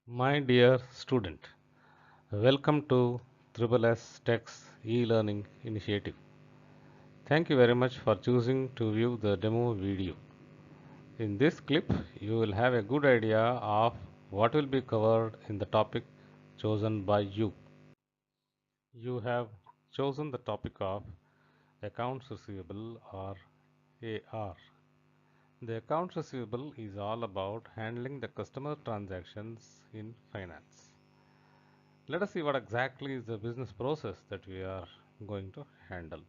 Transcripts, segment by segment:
My dear student, welcome to Triple S Tech's e-learning initiative. Thank you very much for choosing to view the demo video. In this clip, you will have a good idea of what will be covered in the topic chosen by you. You have chosen the topic of accounts receivable or AR. The accounts receivable is all about handling the customer transactions in finance. Let us see what exactly is the business process that we are going to handle.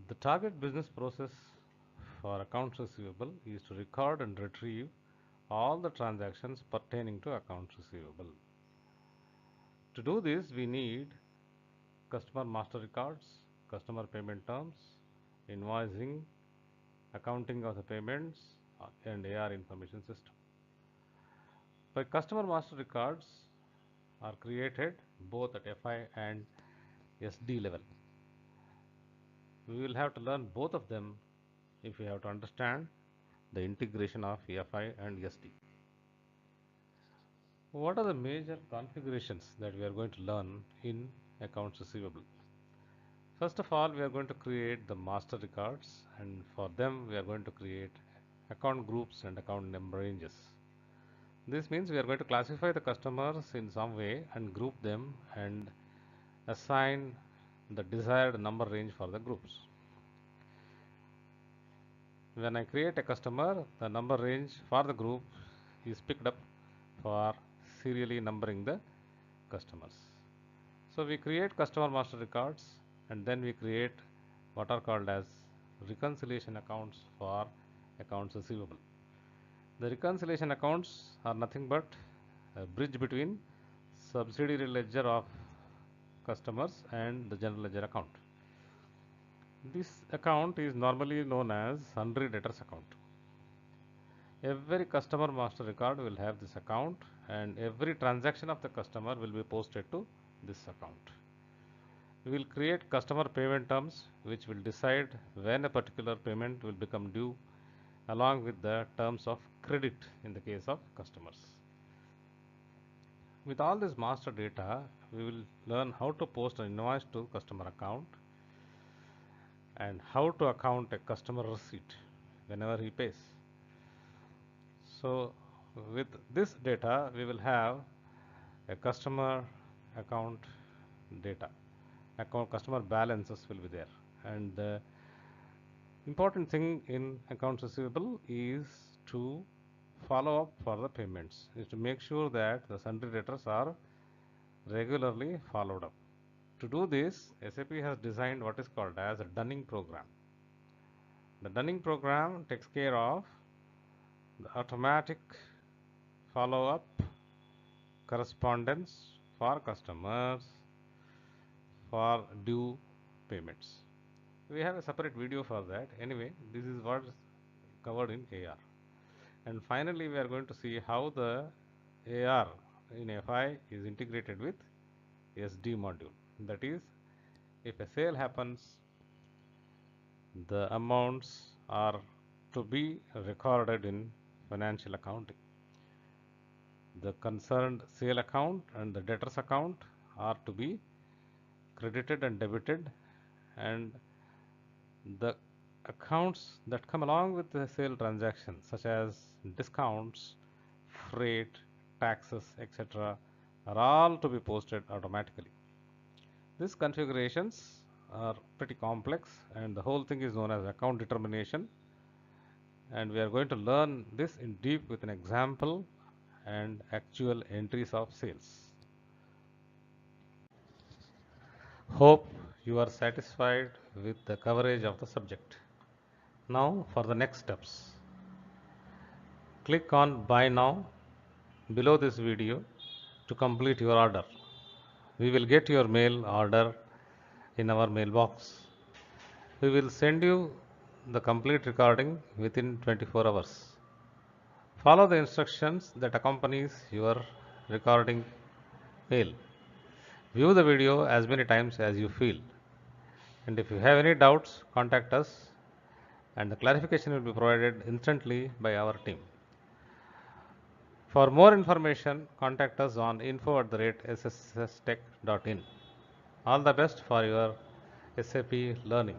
The target business process for accounts receivable is to record and retrieve all the transactions pertaining to accounts receivable. To do this, we need customer master records, customer payment terms, invoicing, accounting of the payments, and AR information system. By customer master records are created both at FI and SD level. We will have to learn both of them if we have to understand the integration of FI and SD. What are the major configurations that we are going to learn in accounts receivable? First of all, we are going to create the master records, and for them we are going to create account groups and account number ranges. This means we are going to classify the customers in some way and group them and assign the desired number range for the groups. When I create a customer, the number range for the group is picked up for serially numbering the customers. So we create customer master records, and then we create what are called as reconciliation accounts for accounts receivable. The reconciliation accounts are nothing but a bridge between subsidiary ledger of customers and the general ledger account. This account is normally known as sundry debtors account. Every customer master record will have this account, and every transaction of the customer will be posted to this account. We will create customer payment terms which will decide when a particular payment will become due along with the terms of credit in the case of customers. With all this master data, we will learn how to post an invoice to customer account and how to account a customer receipt whenever he pays. So with this data, we will have a customer account data. Customer balances will be there, and the important thing in accounts receivable is to follow up for the payments, is to make sure that the sundry debtors are regularly followed up. To do this, SAP has designed what is called as a Dunning program. The Dunning program takes care of the automatic follow-up correspondence for customers for due payments. We have a separate video for that. Anyway, this is what is covered in AR. And finally, we are going to see how the AR in FI is integrated with SD module. That is, if a sale happens, the amounts are to be recorded in financial accounting. The concerned sale account and the debtors account are to be credited and debited, and the accounts that come along with the sale transaction, such as discounts, freight, taxes, etc., are all to be posted automatically. These configurations are pretty complex, and the whole thing is known as account determination, and we are going to learn this in deep with an example and actual entries of sales. Hope you are satisfied with the coverage of the subject. Now for the next steps. Click on Buy Now below this video to complete your order. We will get your mail order in our mailbox. We will send you the complete recording within 24 hours. Follow the instructions that accompanies your recording mail. View the video as many times as you feel. And if you have any doubts, contact us, and the clarification will be provided instantly by our team. For more information, contact us on info@sstech.in. All the best for your SAP learning.